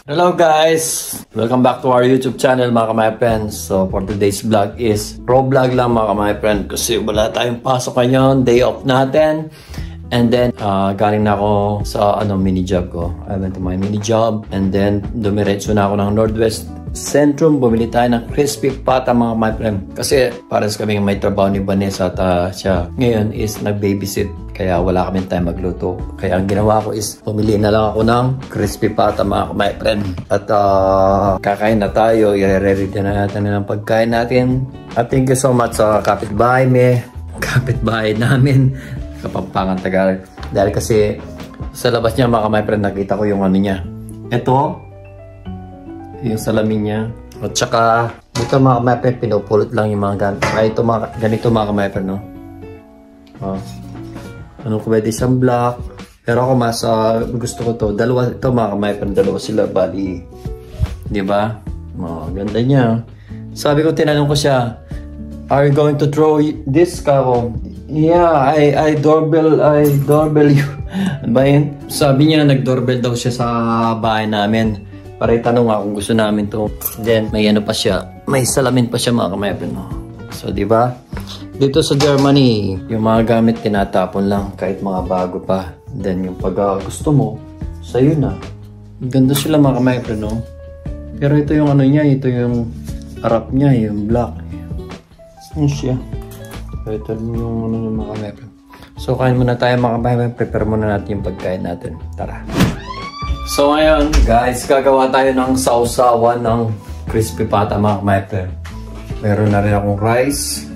Hello guys! Welcome back to our YouTube channel mga my friends. So for today's vlog is raw vlog lang mga my friend kasi wala tayong pasok ngayon, day off natin. And then galing na ako sa mini job ko. I went to my mini job and then dumiretso na ako ng Northwest Centrum. Bumili tayo ng crispy pata mga my friend. Kasi pares kaming may trabaho ni Vanessa at siya ngayon is nag-babysit. Kaya wala kaming time magluto. Kaya ang ginawa ko is pumili na lang ako ng crispy pata mga my friend. At kakain na tayo. I-ready na natin ng pagkain natin. At thank you so much sa kapitbahay namin. Kapampangan Tagalog. Dahil kasi sa labas niya mga my friend nakita ko yung niya. Ito. Yung salamin niya. At saka dito mga my friend pinupulot lang yung mga ganito. Ay ito ganito mga my friend no. Anong pwede siyang black. Pero ako mas gusto ko to. Dalawa ito mga my friend. Dalawa sila bali. Diba? Ganda niya. Sabi ko tinanong ko siya. Are you going to throw this kako? Yeah, I doorbell you. Ba yun? Sabi niya nag-doorbell daw siya sa bahay namin. Para itanong nga kung gusto namin to. Then may pa siya. May salamin pa siya mga kamay. So di ba? Dito sa Germany, yung mga gamit tinatapon lang kahit mga bago pa. Then yung pag gusto mo, sa'yo na. Ganda sila mga kamay no? Pero ito yung niya, ito yung harap niya, yung black. Ano siya? Ito yung yung mga kamay. So kain muna tayo mga kamay. Prepare muna natin yung pagkain natin. Tara! So ngayon guys, gagawa tayo ng sausawan ng crispy pata mga kamay. Meron na rin akong rice.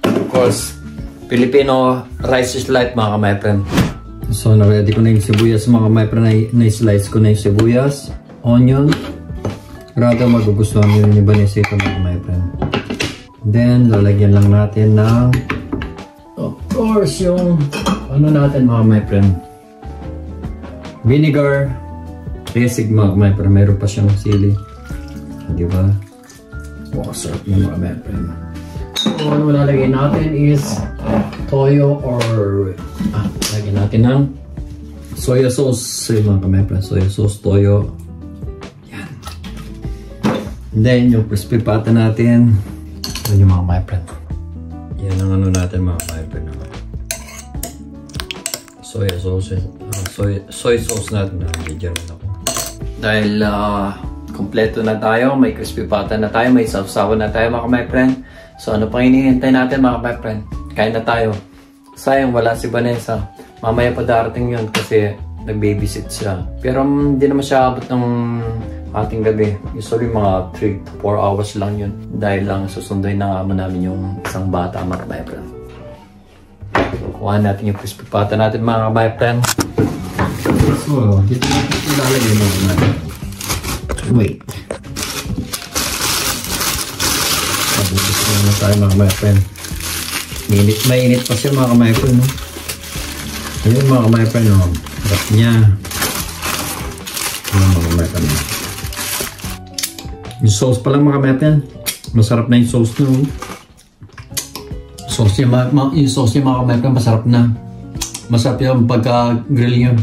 Of course, Filipino rice is life mga kamay. So na-ready ko na yung sibuyas mga kamay. Na-slice ko na yung sibuyas, onion. Rado magugustuhan nyo yung Vanessa ito mga kamay. Then lalagyan lang natin ng of course yung natin mga kamay. Vinegar. Basic mga kamay, pero meron pa siyang sili. Diba? Wow, sarap na mga kamay. So, ano lalagay natin is toyo or lagyan natin ng soya sauce. Mga kamay, soya sauce, toyo. Yan. And then, yung crispy pata natin. Yan yung mga kamay. Yan ang natin mga kamay. Soya sauce. Soy sauce natin. Medyo rin ako. Dahil kompleto na tayo, may crispy pata na tayo, may sausawan na tayo mga my friend. So ano pang hinihintay natin mga my friend? Kain na tayo. Sayang wala si Vanessa. Mamaya pa darating yun kasi nag-babysit siya. Pero hindi naman siya abot ng ating gabi. Usually mga 3 to 4 hours lang yun. Dahil lang susunduin na nga namin yung isang bata mga my friend. So kuha natin yung crispy pata natin mga my friend. So, dito natin ilalagay natin. Wait. Pabutis na tayo mga my friend. Mainit pa siya mga my friend. No? Ayun mga my friend. No? Harap niya. Ayun mga my friend. Yung sauce pa lang mga my friend. Masarap na yung sauce nyo. Yung sauce niya mga my friend. Masarap na. Masarap yung pagka-grill nyo.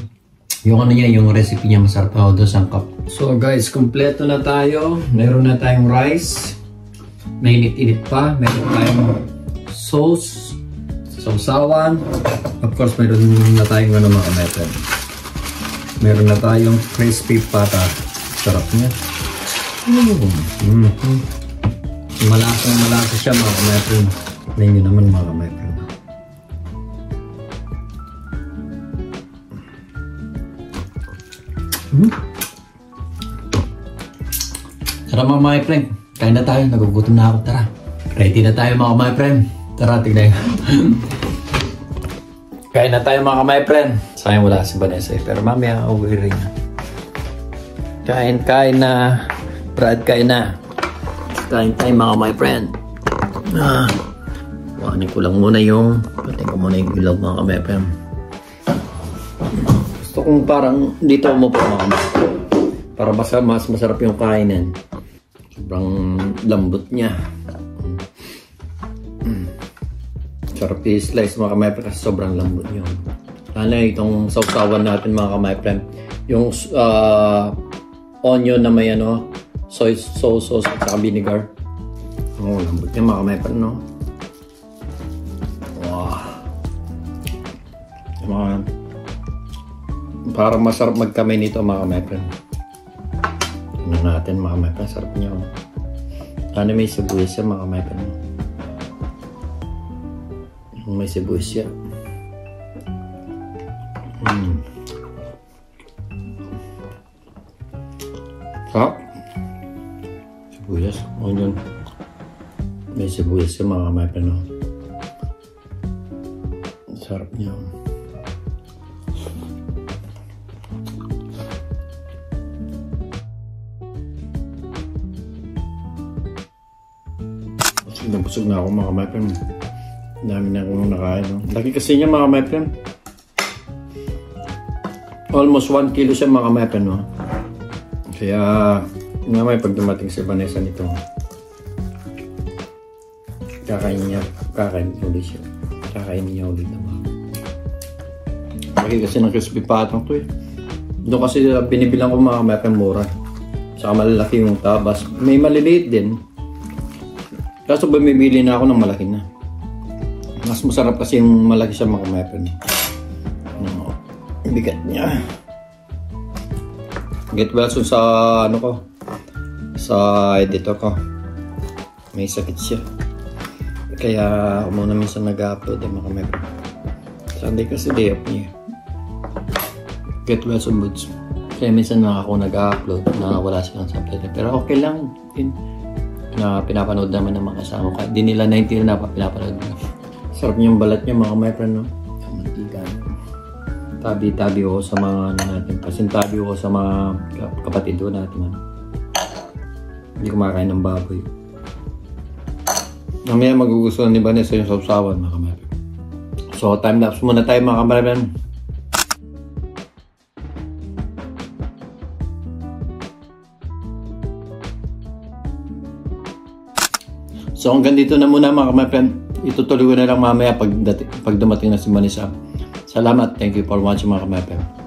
Yung niya, yung recipe niya masarap na doon sa cup. So guys, kompleto na tayo. Meron na tayong rice. Mainit-init pa. Meron tayong sauce. Sausawan. Of course, meron na tayong mga method. Meron na tayong crispy pata. Sarap niya. Malasa siya mga method. Tingnan naman mga method. Tara mga my friend, kain na tayo, nagugutom na ako, tara. Ready na tayo mga my friend. Tara, tignan. Kain na tayo mga my friend. Sayang wala si Vanessa pero mamaya uwi rin. Kain na. Brad, kain na. Kain tayo mga my friend. Kuhanin ko lang muna yung ilaw mga my friend. Gusto kong parang dito mo po mga para mas masarap yung kainan. Sobrang lambot niya. Sarap i-slice mga kamay kasi sobrang lambot niya. Sana itong sausawan natin mga kamay friend. Yung onion na may ano, soy sauce at saka vinegar. Oh, lambot niya mga kamay pa, no? Wow. Parang masarap magkamay nito mga kamay pa. Tingnan natin mga kamay pa, sarap niya. Ano may sibuyas siya mga kamay pa. May sibuyas siya. Sarap. Sibuyas, onion. May sibuyas siya mga kamay pa, no? Sarap niya. Busog na ako mga kamay pa. Dami na akong nakain, no? Laki kasi niya mga kamay pa. Almost 1 kilo siya mga kamay pa, no? Kaya mamaya pag dumating si Vanessa nito, kakain niya ulit siya. Kakain niya ulit naman. Laki kasi ng crispy patong to eh. Doon kasi binibilang ko mga kamay pa mura. Saka malalaki yung tabas. May maliliit din. Kaso bumibili na ako ng malaki na. Mas masarap kasi yung malaki siya mga kamay pa. No, bigat niya. Get well soon sa ano ko, sa editor ko. May sakit siya. Kaya muna minsan nag-upload mga kamay pa. Sunday kasi day off niya. Get well soon buds. Kaya minsan na ako nag-upload na wala silang subtitle. Pero okay lang din. Na pinapanood naman ng mga kasama ko. Di nila 90 na pinapanood. Sarap niyong balat niya mga my friend, no? Mantika. Tabi-tabi ko sa mga ano natin. Pasintabi ko sa mga kapatid ko natin. Ano? Hindi kumakain ng baboy. Mamaya magugustuhan ni Vanessa yung sausawan mga my friend. So time lapse muna tayo mga my friend. So hanggang dito na muna mga friend. Itutuloy ko na lang mamaya pag dumating na si Vanessa. Salamat. Thank you for watching mga friend.